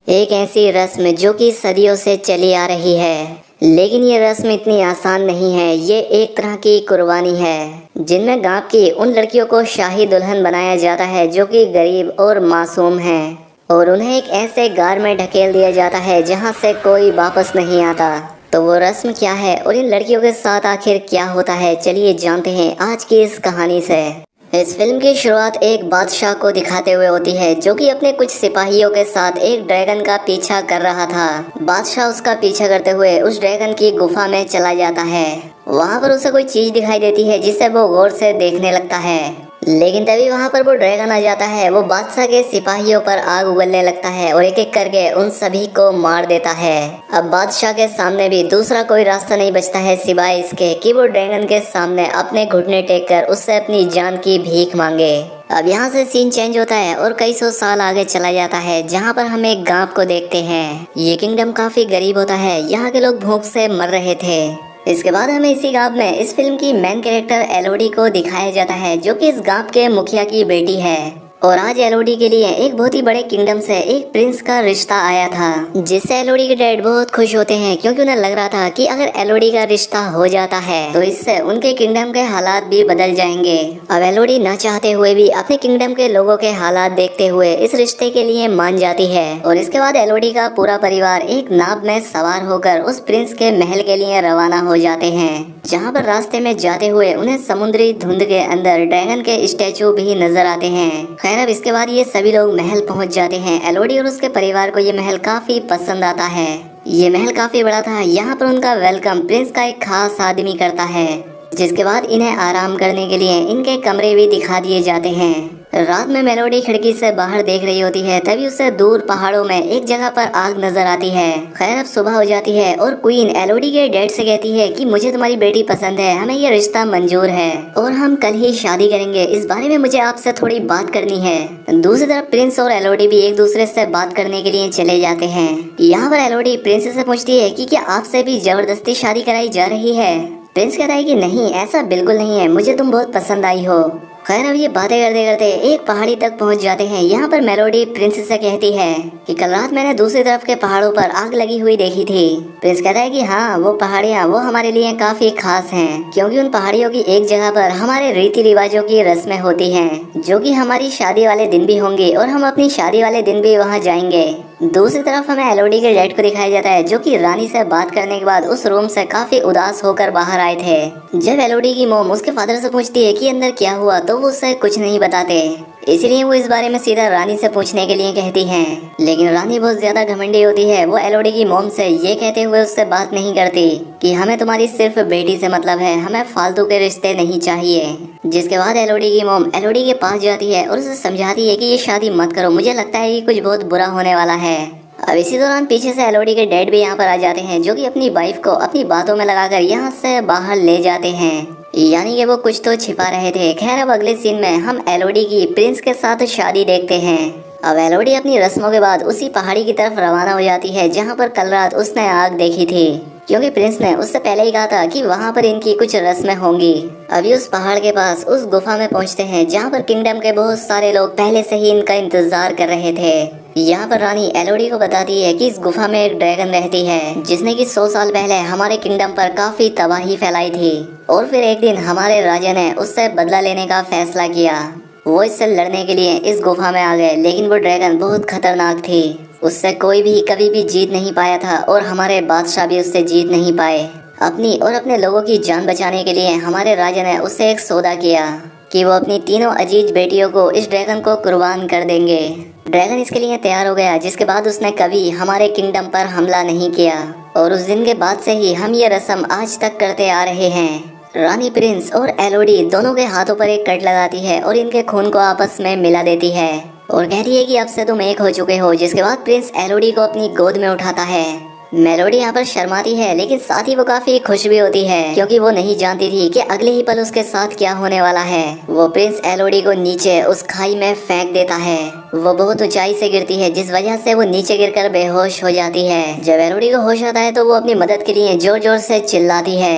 एक ऐसी रस्म जो कि सदियों से चली आ रही है, लेकिन ये रस्म इतनी आसान नहीं है। ये एक तरह की कुर्बानी है जिनमें गांव की उन लड़कियों को शाही दुल्हन बनाया जाता है जो कि गरीब और मासूम हैं, और उन्हें एक ऐसे गार में ढकेल दिया जाता है जहां से कोई वापस नहीं आता। तो वो रस्म क्या है और इन लड़कियों के साथ आखिर क्या होता है, चलिए जानते हैं आज की इस कहानी से। इस फिल्म की शुरुआत एक बादशाह को दिखाते हुए होती है जो कि अपने कुछ सिपाहियों के साथ एक ड्रैगन का पीछा कर रहा था। बादशाह उसका पीछा करते हुए उस ड्रैगन की गुफा में चला जाता है। वहाँ पर उसे कोई चीज दिखाई देती है जिसे वो गौर से देखने लगता है, लेकिन तभी वहाँ पर वो ड्रैगन आ जाता है। वो बादशाह के सिपाहियों पर आग उगलने लगता है और एक एक करके उन सभी को मार देता है। अब बादशाह के सामने भी दूसरा कोई रास्ता नहीं बचता है सिवाय इसके कि वो ड्रैगन के सामने अपने घुटने टेक कर उससे अपनी जान की भीख मांगे। अब यहाँ से सीन चेंज होता है और कई सौ साल आगे चला जाता है जहाँ पर हम एक गांव को देखते हैं। ये किंगडम काफी गरीब होता है, यहाँ के लोग भूख से मर रहे थे। इसके बाद हमें इसी गांव में इस फिल्म की मेन कैरेक्टर एलोडी को दिखाया जाता है जो कि इस गांव के मुखिया की बेटी है। और आज एलोडी के लिए एक बहुत ही बड़े किंगडम से एक प्रिंस का रिश्ता आया था, जिससे एलोडी के डैड बहुत खुश होते हैं क्योंकि उन्हें लग रहा था कि अगर एलोडी का रिश्ता हो जाता है तो इससे उनके किंगडम के हालात भी बदल जाएंगे। अब एलोडी न चाहते हुए भी अपने किंगडम के लोगों के हालात देखते हुए इस रिश्ते के लिए मान जाती है। और इसके बाद एलोडी का पूरा परिवार एक नाव में सवार होकर उस प्रिंस के महल के लिए रवाना हो जाते हैं, जहाँ पर रास्ते में जाते हुए उन्हें समुद्री धुंध के अंदर ड्रैगन के स्टैचू भी नजर आते हैं। खैर, अब इसके बाद ये सभी लोग महल पहुंच जाते हैं। एलोडी और उसके परिवार को ये महल काफी पसंद आता है। ये महल काफी बड़ा था। यहाँ पर उनका वेलकम प्रिंस का एक खास आदमी करता है, जिसके बाद इन्हें आराम करने के लिए इनके कमरे भी दिखा दिए जाते हैं। रात में मेलोडी खिड़की से बाहर देख रही होती है, तभी उसे दूर पहाड़ों में एक जगह पर आग नजर आती है। खैर, अब सुबह हो जाती है और क्वीन एलोडी के डैड से कहती है कि मुझे तुम्हारी बेटी पसंद है, हमें ये रिश्ता मंजूर है और हम कल ही शादी करेंगे। इस बारे में मुझे आपसे थोड़ी बात करनी है। दूसरी तरफ प्रिंस और एलोडी भी एक दूसरे से बात करने के लिए चले जाते हैं। यहाँ पर एलोडी प्रिंस से पूछती है कि क्या आपसे भी जबरदस्ती शादी कराई जा रही है। प्रिंस कहता है कि नहीं, ऐसा बिल्कुल नहीं है, मुझे तुम बहुत पसंद आई हो। खैर, अब ये बातें करते करते एक पहाड़ी तक पहुंच जाते हैं। यहाँ पर मेलोडी प्रिंस से कहती है कि कल रात मैंने दूसरी तरफ के पहाड़ों पर आग लगी हुई देखी थी। प्रिंस कहता है कि हाँ, वो पहाड़ियाँ वो हमारे लिए काफी खास हैं, क्योंकि उन पहाड़ियों की एक जगह पर हमारे रीति रिवाजों की रस्में होती हैं जो कि हमारी शादी वाले दिन भी होंगी और हम अपनी शादी वाले दिन भी वहाँ जाएंगे। दूसरी तरफ हमें एलोडी के डैड को दिखाया जाता है जो कि रानी से बात करने के बाद उस रूम से काफी उदास होकर बाहर आए थे। जब एलोडी की मॉम उसके फादर से पूछती है कि अंदर क्या हुआ तो वो उसे कुछ नहीं बताते, इसलिए वो इस बारे में सीधा रानी से पूछने के लिए कहती हैं। लेकिन रानी बहुत ज्यादा घमंडी होती है। वो एलोडी की मॉम से ये कहते हुए उससे बात नहीं करती कि हमें तुम्हारी सिर्फ बेटी से मतलब है, हमें फालतू के रिश्ते नहीं चाहिए। जिसके बाद एलोडी की मॉम एलोडी के पास जाती है और उसे समझाती है कि ये शादी मत करो, मुझे लगता है कि कुछ बहुत बुरा होने वाला है। अब इसी दौरान पीछे से एलोडी के डैड भी यहाँ पर आ जाते हैं जो कि अपनी वाइफ को अपनी बातों में लगाकर यहाँ से बाहर ले जाते हैं, यानी कि वो कुछ तो छिपा रहे थे। खैर, अब अगले सीन में हम एलोडी की प्रिंस के साथ शादी देखते हैं। अब एलोडी अपनी रस्मों के बाद उसी पहाड़ी की तरफ रवाना हो जाती है जहाँ पर कल रात उसने आग देखी थी, क्योंकि प्रिंस ने उससे पहले ही कहा था कि वहाँ पर इनकी कुछ रस्में होंगी। अभी उस पहाड़ के पास उस गुफा में पहुँचते हैं जहाँ पर किंगडम के बहुत सारे लोग पहले से ही इनका इंतजार कर रहे थे। यहाँ पर रानी एलोडी को बताती है कि इस गुफा में एक ड्रैगन रहती है जिसने कि 100 साल पहले हमारे किंगडम पर काफी तबाही फैलाई थी, और फिर एक दिन हमारे राजा ने उससे बदला लेने का फैसला किया। वो इससे लड़ने के लिए इस गुफा में आ गए, लेकिन वो ड्रैगन बहुत खतरनाक थी, उससे कोई भी कभी भी जीत नहीं पाया था और हमारे बादशाह भी उससे जीत नहीं पाए। अपनी और अपने लोगों की जान बचाने के लिए हमारे राजा ने उससे एक सौदा किया कि वो अपनी तीनों अजीज बेटियों को इस ड्रैगन को कुर्बान कर देंगे। ड्रैगन इसके लिए तैयार हो गया, जिसके बाद उसने कभी हमारे किंगडम पर हमला नहीं किया, और उस दिन के बाद से ही हम ये रस्म आज तक करते आ रहे हैं। रानी प्रिंस और एलोडी दोनों के हाथों पर एक कट लगाती है और इनके खून को आपस में मिला देती है और कहती है कि अब से तुम एक हो चुके हो। जिसके बाद प्रिंस एलोडी को अपनी गोद में उठाता है। मेलोडी यहाँ पर शर्माती है, लेकिन साथ ही वो काफी खुश भी होती है क्योंकि वो नहीं जानती थी कि अगले ही पल उसके साथ क्या होने वाला है। वो प्रिंस एलोडी को नीचे उस खाई में फेंक देता है। वो बहुत ऊंचाई से गिरती है, जिस वजह से वो नीचे गिरकर बेहोश हो जाती है। जब एलोडी को होश आता है तो वो अपनी मदद के लिए जोर जोर से चिल्लाती है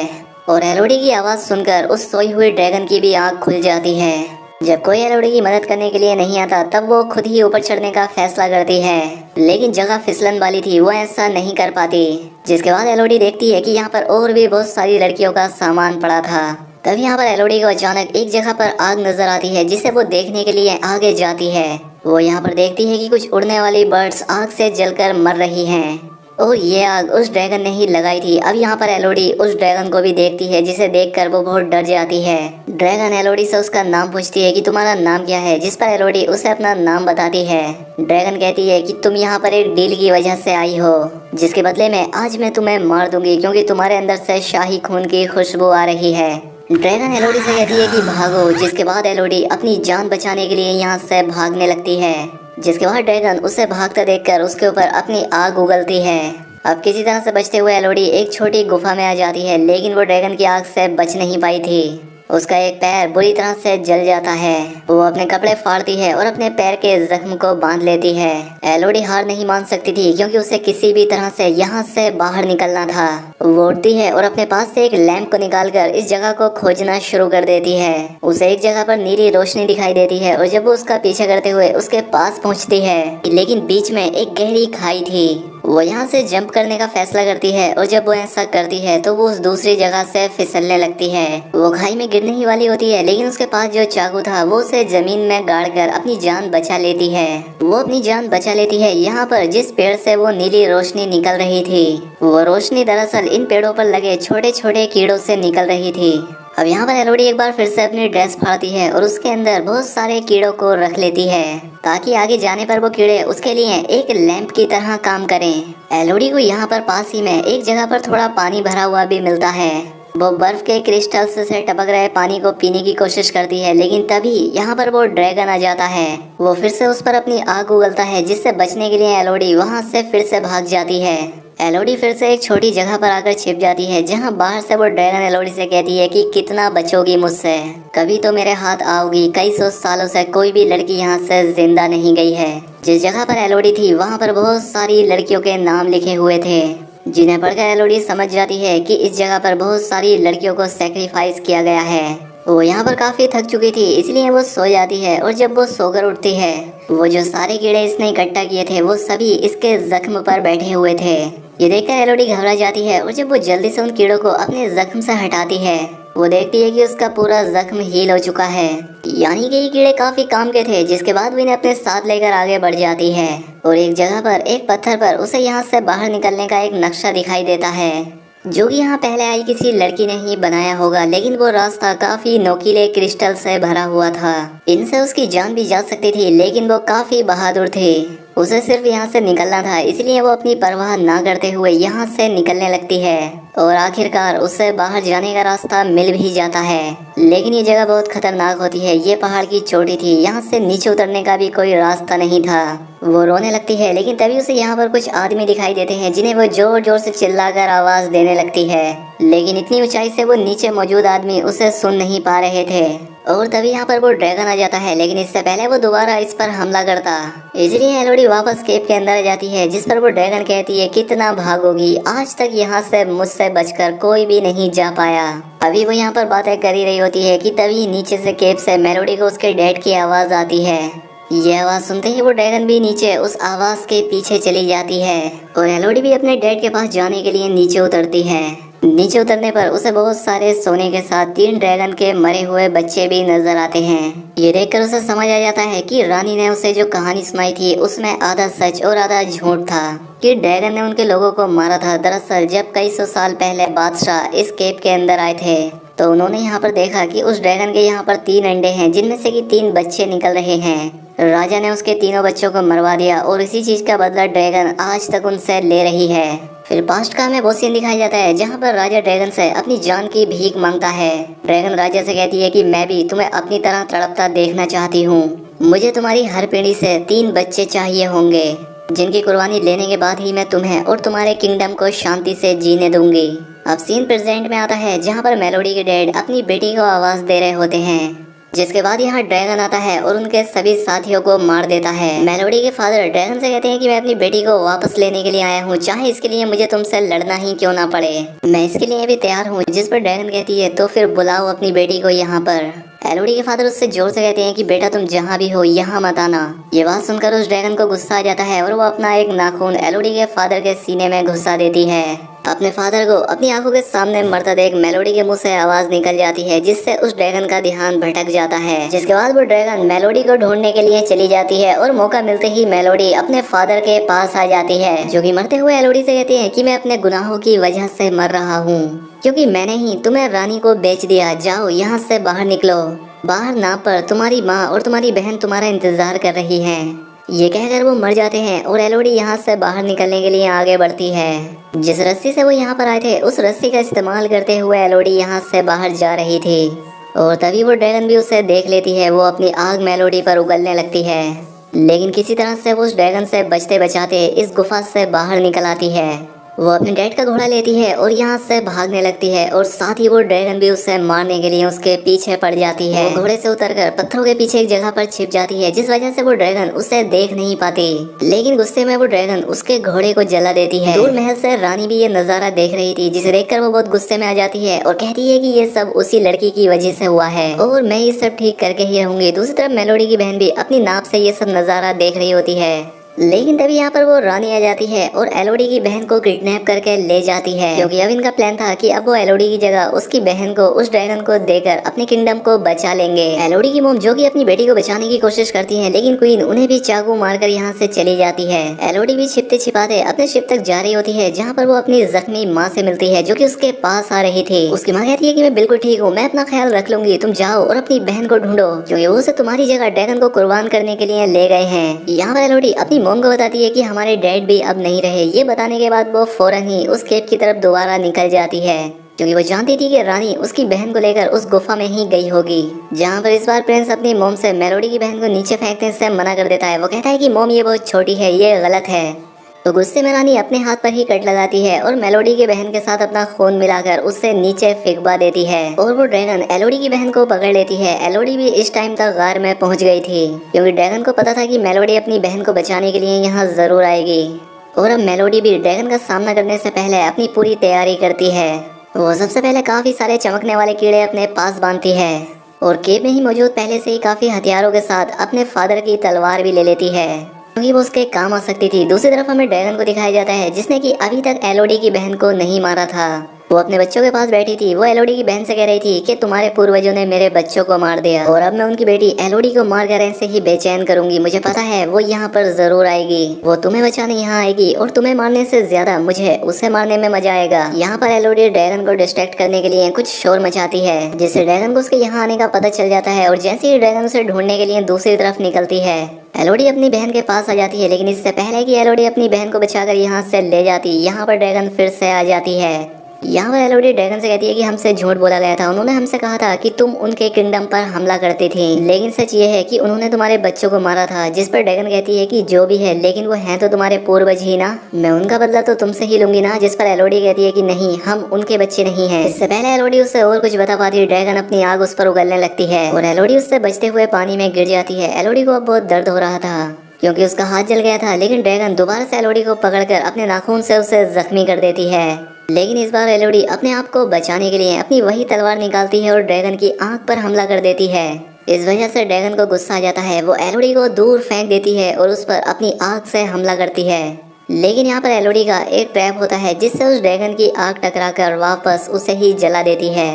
और एलोडी की आवाज सुनकर उस सोई हुई ड्रैगन की भी आँख खुल जाती है। जब कोई एलोडी की मदद करने के लिए नहीं आता तब वो खुद ही ऊपर चढ़ने का फैसला करती है, लेकिन जगह फिसलन वाली थी, वो ऐसा नहीं कर पाती। जिसके बाद एलोडी देखती है कि यहाँ पर और भी बहुत सारी लड़कियों का सामान पड़ा था। तभी यहाँ पर एलोडी को अचानक एक जगह पर आग नजर आती है, जिसे वो देखने के लिए आगे जाती है। वो यहाँ पर देखती है कि कुछ उड़ने वाली बर्ड्स आग से जलकर मर रही हैं और ये आग उस ड्रैगन ने ही लगाई थी। अब यहाँ पर एलोडी उस ड्रैगन को भी देखती है, जिसे देखकर वो बहुत डर जाती है। ड्रैगन एलोडी से उसका नाम पूछती है कि तुम्हारा नाम क्या है, जिस पर एलोडी उसे अपना नाम बताती है। ड्रैगन कहती है कि तुम यहाँ पर एक डील की वजह से आई हो, जिसके बदले में आज मैं तुम्हें मार दूंगी, क्योंकि तुम्हारे अंदर से शाही खून की खुशबू आ रही है। ड्रैगन एलोडी से कहती है कि भागो, जिसके बाद एलोडी अपनी जान बचाने के लिए यहाँ से भागने लगती है। जिसके बाद ड्रैगन उसे भागता देखकर उसके ऊपर अपनी आग उगलती है। अब किसी तरह से बचते हुए एलोडी एक छोटी गुफा में आ जाती है, लेकिन वो ड्रैगन की आग से बच नहीं पाई थी। उसका एक पैर बुरी तरह से जल जाता है। वो अपने कपड़े फाड़ती है और अपने पैर के जख्म को बांध लेती है। एलोडी हार नहीं मान सकती थी, क्योंकि उसे किसी भी तरह से यहाँ से बाहर निकलना था। वो उठती है और अपने पास से एक लैंप को निकालकर इस जगह को खोजना शुरू कर देती है। उसे एक जगह पर नीली रोशनी दिखाई देती है और जब वो उसका पीछा करते हुए उसके पास पहुँचती है, लेकिन बीच में एक गहरी खाई थी। वो यहाँ से जंप करने का फैसला करती है और जब वो ऐसा करती है तो वो उस दूसरी जगह से फिसलने लगती है। वो खाई में गिरने ही वाली होती है, लेकिन उसके पास जो चाकू था वो उसे जमीन में गाड़कर अपनी जान बचा लेती है। वो अपनी जान बचा लेती है यहाँ पर जिस पेड़ से वो नीली रोशनी निकल रही थी। वो रोशनी दरअसल इन पेड़ों पर लगे छोटे छोटे कीड़ों से निकल रही थी। अब यहाँ पर एलोडी एक बार फिर से अपनी ड्रेस फाड़ती है और उसके अंदर बहुत सारे कीड़ों को रख लेती है, ताकि आगे जाने पर वो कीड़े उसके लिए एक लैंप की तरह काम करें। एलोडी को यहाँ पर पास ही में एक जगह पर थोड़ा पानी भरा हुआ भी मिलता है। वो बर्फ के क्रिस्टल्स से टपक रहे पानी को पीने की कोशिश करती है, लेकिन तभी यहाँ पर वो ड्रैगन आ जाता है। वो फिर से उस पर अपनी आग उगलता है, जिससे बचने के लिए एलोडी वहाँ से फिर से भाग जाती है। एलोडी फिर से एक छोटी जगह पर आकर छिप जाती है, जहाँ बाहर से वो ड्रैगन एलोडी से कहती है कि कितना बचोगी मुझसे, कभी तो मेरे हाथ आओगी। कई सौ सालों से कोई भी लड़की यहाँ से जिंदा नहीं गई है। जिस जगह पर एलोडी थी वहाँ पर बहुत सारी लड़कियों के नाम लिखे हुए थे, जिन्हें पढ़कर एलोडी समझ जाती है कि इस जगह पर बहुत सारी लड़कियों को सेक्रीफाइस किया गया है। वो यहाँ पर काफी थक चुकी थी, इसलिए वो सो जाती है और जब वो सोकर उठती है, वो जो सारे कीड़े इसने इकट्ठा किए थे वो सभी इसके जख्म पर बैठे हुए थे। ये देखकर एलोडी घबरा जाती है और जब वो जल्दी से उन कीड़ों को अपने जख्म से हटाती है, वो देखती है कि उसका पूरा जख्म हील हो चुका है, यानी कि ये कीड़े काफी काम के थे। जिसके बाद वो इन्हें अपने साथ लेकर आगे बढ़ जाती है और एक जगह पर एक पत्थर पर उसे यहाँ से बाहर निकलने का एक नक्शा दिखाई देता है, जो कि यहाँ पहले आई किसी लड़की ने ही बनाया होगा, लेकिन वो रास्ता काफी नोकीले क्रिस्टल से भरा हुआ था। इनसे उसकी जान भी जा सकती थी, लेकिन वो काफी बहादुर थे। उसे सिर्फ यहाँ से निकलना था, इसलिए वो अपनी परवाह ना करते हुए यहाँ से निकलने लगती है और आखिरकार उसे बाहर जाने का रास्ता मिल भी जाता है। लेकिन ये जगह बहुत खतरनाक होती है। ये पहाड़ की चोटी थी, यहाँ से नीचे उतरने का भी कोई रास्ता नहीं था। वो रोने लगती है, लेकिन तभी उसे यहाँ पर कुछ आदमी दिखाई देते हैं, जिन्हें वो जोर जोर से चिल्लाकर आवाज देने लगती है, लेकिन इतनी ऊंचाई से वो नीचे मौजूद आदमी उसे सुन नहीं पा रहे थे। और तभी यहाँ पर वो ड्रैगन आ जाता है, लेकिन इससे पहले वो दोबारा इस पर हमला करता। इसलिए एलोडी वापस केव के अंदर जाती है, जिस पर वो ड्रैगन कहती है कितना भागोगी, आज तक यहाँ से मुझसे बचकर कोई भी नहीं जा पाया। अभी वो यहाँ पर बातें कर ही रही होती है कि तभी नीचे से केव से मेलोडी को उसके डैड की आवाज आती है। ये आवाज सुनते ही वो ड्रैगन भी नीचे उस आवाज के पीछे चली जाती है और एलोडी भी अपने डैड के पास जाने के लिए नीचे उतरती है। नीचे उतरने पर उसे बहुत सारे सोने के साथ 3 ड्रैगन के मरे हुए बच्चे भी नजर आते हैं। ये देखकर उसे समझ आ जाता है कि रानी ने उसे जो कहानी सुनाई थी उसमें आधा सच और आधा झूठ था, कि ड्रैगन ने उनके लोगों को मारा था। दरअसल जब कई सौ साल पहले बादशाह इस केव के अंदर आए थे, तो उन्होंने यहाँ पर देखा कि उस ड्रैगन के यहाँ पर 3 अंडे हैं, जिनमें से कि 3 बच्चे निकल रहे हैं। राजा ने उसके तीनों बच्चों को मरवा दिया और इसी चीज का बदला ड्रैगन आज तक उनसे ले रही है। फिर पास्ट का हमें वो सीन दिखाया जाता है, जहाँ पर राजा ड्रैगन से अपनी जान की भीख मांगता है। ड्रैगन राजा से कहती है कि मैं भी तुम्हें अपनी तरह तड़पता देखना चाहती हूँ। मुझे तुम्हारी हर पीढ़ी से 3 बच्चे चाहिए होंगे, जिनकी कुर्बानी लेने के बाद ही मैं तुम्हें और तुम्हारे किंगडम को शांति से जीने दूंगी। अब सीन प्रेजेंट में आता है, जहाँ पर मेलोडी के डैड अपनी बेटी को आवाज दे रहे होते हैं। जिसके बाद यहाँ ड्रैगन आता है और उनके सभी साथियों को मार देता है। मेलोडी के फादर ड्रैगन से कहते हैं कि मैं अपनी बेटी को वापस लेने के लिए आया हूँ, चाहे इसके लिए मुझे तुमसे लड़ना ही क्यों ना पड़े, मैं इसके लिए भी तैयार हूँ। जिस पर ड्रैगन कहती है तो फिर बुलाओ अपनी बेटी को यहाँ पर। एलोडी के फादर उससे जोर से कहते हैं कि बेटा तुम जहाँ भी हो यहाँ मत आना। ये बात सुनकर उस ड्रैगन को गुस्सा आ जाता है और वो अपना एक नाखून एलोडी के फादर के सीने में घुसा देती है। अपने फादर को अपनी आंखों के सामने मरता देख मेलोडी के मुंह से आवाज निकल जाती है, जिससे उस ड्रैगन का ध्यान भटक जाता है। जिसके बाद वो ड्रैगन मेलोडी को ढूंढने के लिए चली जाती है और मौका मिलते ही मेलोडी अपने फादर के पास आ जाती है, जो कि मरते हुए एलोडी से कहती है कि मैं अपने गुनाहों की वजह से मर रहा हूँ, क्योंकि मैंने ही तुम्हें रानी को बेच दिया। जाओ यहाँ से बाहर निकलो, बाहर ना पर तुम्हारी माँ और तुम्हारी बहन तुम्हारा इंतजार कर रही हैं। ये कहकर वो मर जाते हैं और एलोडी यहाँ से बाहर निकलने के लिए आगे बढ़ती है। जिस रस्सी से वो यहाँ पर आए थे उस रस्सी का इस्तेमाल करते हुए एलोडी यहाँ से बाहर जा रही थी और तभी वो ड्रैगन भी उसे देख लेती है। वो अपनी आग मेलोडी पर उगलने लगती है, लेकिन किसी तरह से वो उस ड्रैगन से बचते बचाते इस गुफा से बाहर निकल आती है। वो अपने डैड का घोड़ा लेती है और यहाँ से भागने लगती है और साथ ही वो ड्रैगन भी उसे मारने के लिए उसके पीछे पड़ जाती है। वो घोड़े से उतरकर पत्थरों के पीछे एक जगह पर छिप जाती है, जिस वजह से वो ड्रैगन उसे देख नहीं पाती। लेकिन गुस्से में वो ड्रैगन उसके घोड़े को जला देती है। दूर महल से रानी भी ये नजारा देख रही थी, जिसे देखकर वो बहुत गुस्से में आ जाती है और कहती है कि ये सब उसी लड़की की वजह से हुआ है और मैं ये सब ठीक करके ही रहूंगी। दूसरी तरफ मेलोडी की बहन भी अपनी नाव से ये सब नजारा देख रही होती है, लेकिन तभी यहाँ पर वो रानी आ जाती है और एलोडी की बहन को किडनैप करके ले जाती है, क्योंकि अब इनका प्लान था कि अब वो एलोडी की जगह उसकी बहन को उस ड्रैगन को देकर अपने किंगडम को बचा लेंगे। एलोडी की मोम जो कि अपनी बेटी को बचाने की कोशिश करती है, लेकिन क्वीन उन्हें भी चाकू मारकर यहाँ से चली जाती है। एलोडी भी छिपते छिपाते अपने शिप तक जा रही होती है, जहाँ पर वो अपनी जख्मी माँ से मिलती है, जो कि उसके पास आ रही थी। उसकी माँ कहती है कि मैं बिल्कुल ठीक हूँ, मैं अपना ख्याल रख लूंगी, तुम जाओ और अपनी बहन को ढूंढो, क्योंकि वो उसे तुम्हारी जगह ड्रैगन को कुर्बान करने के लिए ले गए हैं। यहाँ पर एलोडी अपनी मोम को बताती है कि हमारे डैड भी अब नहीं रहे। ये बताने के बाद वो फौरन ही उस केव की तरफ दोबारा निकल जाती है, क्योंकि वो जानती थी कि रानी उसकी बहन को लेकर उस गुफा में ही गई होगी। जहाँ पर इस बार प्रिंस अपनी मोम से मेलोडी की बहन को नीचे फेंकने से मना कर देता है। वो कहता है कि मोम ये बहुत छोटी है, ये गलत है। तो गुस्से में रानी अपने हाथ पर ही कट लगाती है और मेलोडी की बहन के साथ अपना खून मिलाकर उससे नीचे फेंकवा देती है और वो ड्रैगन एलोडी की बहन को पकड़ लेती है। एलोडी भी इस टाइम तक गार में पहुंच गई थी, क्योंकि ड्रैगन को पता था कि मेलोडी अपनी बहन को बचाने के लिए यहाँ जरूर आएगी। और अब मेलोडी भी ड्रैगन का सामना करने से पहले अपनी पूरी तैयारी करती है। वो सबसे पहले काफी सारे चमकने वाले कीड़े अपने पास बांधती है और केव में ही मौजूद पहले से ही काफी हथियारों के साथ अपने फादर की तलवार भी ले लेती है, क्योंकि वो उसके काम आ सकती थी। दूसरी तरफ हमें ड्रैगन को दिखाया जाता है, जिसने कि अभी तक एलोडी की बहन को नहीं मारा था। वो अपने बच्चों के पास बैठी थी। वो एलोडी की बहन से कह रही थी कि तुम्हारे पूर्वजों ने मेरे बच्चों को मार दिया और अब मैं उनकी बेटी एलोडी को मार कर ऐसे ही बेचैन करूंगी। मुझे पता है वो यहाँ पर जरूर आएगी, वो तुम्हें बचाने यहाँ आएगी और तुम्हें मारने से ज्यादा मुझे उसे मारने में मजा आएगा। यहाँ पर एलोडी ड्रैगन को डिस्ट्रैक्ट करने के लिए कुछ शोर मचाती है, जिससे ड्रैगन को उसके यहाँ आने का पता चल जाता है और जैसे ही ड्रैगन उसे ढूंढने के लिए दूसरी तरफ निकलती है, एलोडी अपनी बहन के पास आ जाती है। लेकिन इससे पहले कि एलोडी अपनी बहन को बचाकर यहाँ से ले जाती, यहाँ पर ड्रैगन फिर से आ जाती है। यहाँ पर एलोडी ड्रैगन से कहती है कि हमसे झूठ बोला गया था, उन्होंने हमसे कहा था कि तुम उनके किंगडम पर हमला करती थी, लेकिन सच ये है कि उन्होंने तुम्हारे बच्चों को मारा था। जिस पर ड्रैगन कहती है कि जो भी है, लेकिन वो हैं तो तुम्हारे पूर्वज ही ना, मैं उनका बदला तो तुमसे ही लूंगी ना। जिस पर एलोडी कहती है कि नहीं, हम उनके बच्चे नहीं हैं। इससे पहले एलोडी उससे और कुछ बता पाती, ड्रैगन अपनी आग उस पर उगलने लगती है और एलोडी उससे बचते हुए पानी में गिर जाती है। एलोडी को अब बहुत दर्द हो रहा था, क्योंकि उसका हाथ जल गया था, लेकिन ड्रैगन दोबारा से एलोडी को पकड़कर अपने नाखून से उसे जख्मी कर देती है। लेकिन इस बार एलोडी अपने आप को बचाने के लिए अपनी वही तलवार निकालती है और ड्रैगन की आंख पर हमला कर देती है। इस वजह से ड्रैगन को गुस्सा आ जाता है। वो एलोडी को दूर फेंक देती है और उस पर अपनी आंख से हमला करती है। लेकिन यहाँ पर एलोडी का एक ट्रैप होता है, जिससे उस ड्रैगन की आंख टकराकर वापस उसे ही जला देती है।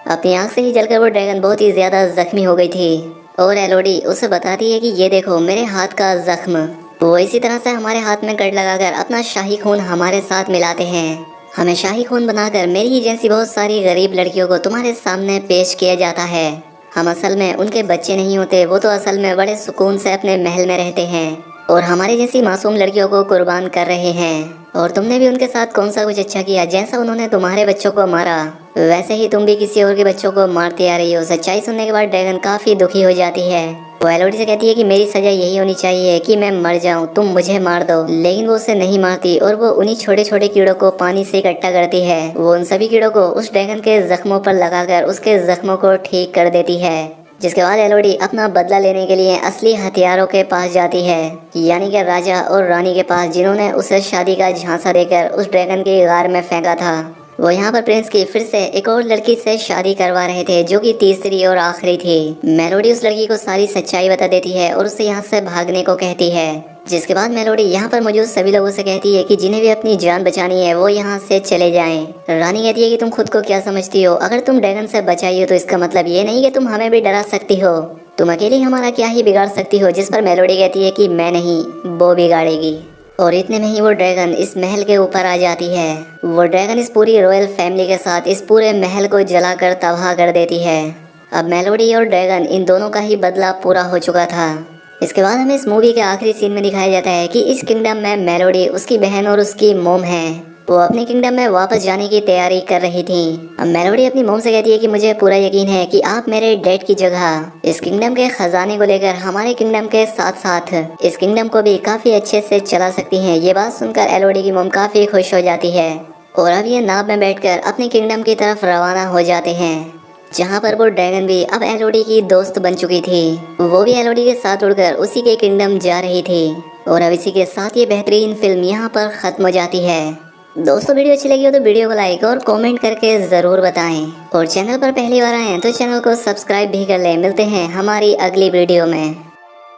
अपनी आंख से ही जलकर वो ड्रैगन बहुत ही ज्यादा जख्मी हो गई थी और एलोडी उसे बताती है कि ये देखो मेरे हाथ का जख्म। वो इसी तरह से हमारे हाथ में कट लगाकर अपना शाही खून हमारे साथ मिलाते हैं। हमें शाही खून बनाकर मेरी ही जैसी बहुत सारी गरीब लड़कियों को तुम्हारे सामने पेश किया जाता है। हम असल में उनके बच्चे नहीं होते, वो तो असल में बड़े सुकून से अपने महल में रहते हैं और हमारी जैसी मासूम लड़कियों को कुर्बान कर रहे हैं। और तुमने भी उनके साथ कौन सा कुछ अच्छा किया? जैसा उन्होंने तुम्हारे बच्चों को मारा, वैसे ही तुम भी किसी और के बच्चों को मारते आ रही हो। सच्चाई सुनने के बाद ड्रैगन काफी दुखी हो जाती है। वो एलोडी से कहती है कि मेरी सजा यही होनी चाहिए कि मैं मर जाऊं, तुम मुझे मार दो। लेकिन वो उसे नहीं मारती और वो उन्हीं छोटे छोटे कीड़ों को पानी से इकट्ठा करती है। वो उन सभी कीड़ों को उस ड्रैगन के जख्मों पर लगाकर उसके जख्मों को ठीक कर देती है। जिसके बाद एलोडी अपना बदला लेने के लिए असली हथियारों के पास जाती है, यानी कि राजा और रानी के पास, जिन्होंने उसे शादी का झांसा देकर उस ड्रैगन के गार में फेंका था। वो यहाँ पर प्रिंस की फिर से एक और लड़की से शादी करवा रहे थे, जो कि तीसरी और आखिरी थी। मेलोडी उस लड़की को सारी सच्चाई बता देती है और उससे यहाँ से भागने को कहती है। जिसके बाद मेलोडी यहाँ पर मौजूद सभी लोगों से कहती है कि जिन्हें भी अपनी जान बचानी है वो यहाँ से चले जाएं। रानी कहती है कि तुम खुद को क्या समझती हो, अगर तुम ड्रैगन से बचाई हो तो इसका मतलब ये नहीं कि तुम हमें भी डरा सकती हो। तुम अकेली हमारा क्या ही बिगाड़ सकती हो। जिस पर मेलोडी कहती है कि मैं नहीं, वो बिगाड़ेगी। और इतने में ही वो ड्रैगन इस महल के ऊपर आ जाती है। वो ड्रैगन इस पूरी रॉयल फैमिली के साथ इस पूरे महल को जलाकर तबाह कर देती है। अब मेलोडी और ड्रैगन इन दोनों का ही बदला पूरा हो चुका था। इसके बाद हमें इस मूवी के आखिरी सीन में दिखाया जाता है कि इस किंगडम में मेलोडी, उसकी बहन और उसकी मोम है। वो अपने किंगडम में वापस जाने की तैयारी कर रही थी। अब मेलोडी अपनी मोम से कहती है कि मुझे पूरा यकीन है कि आप मेरे डैड की जगह इस किंगडम के खजाने को लेकर हमारे किंगडम के साथ साथ इस किंगडम को भी काफी अच्छे से चला सकती हैं। ये बात सुनकर एलोडी की मोम काफी खुश हो जाती है और अब ये नाव में बैठकर अपने किंगडम की तरफ रवाना हो जाते हैं, जहाँ पर वो ड्रैगन भी अब एलोडी की दोस्त बन चुकी थी। वो भी एलोडी के साथ उड़कर उसी के किंगडम जा रही थी। और अब इसी के साथ ये बेहतरीन फिल्म यहाँ पर खत्म हो जाती है। दोस्तों वीडियो अच्छी लगी हो तो वीडियो को लाइक और कमेंट करके ज़रूर बताएं और चैनल पर पहली बार आए हैं तो चैनल को सब्सक्राइब भी कर लें। मिलते हैं हमारी अगली वीडियो में।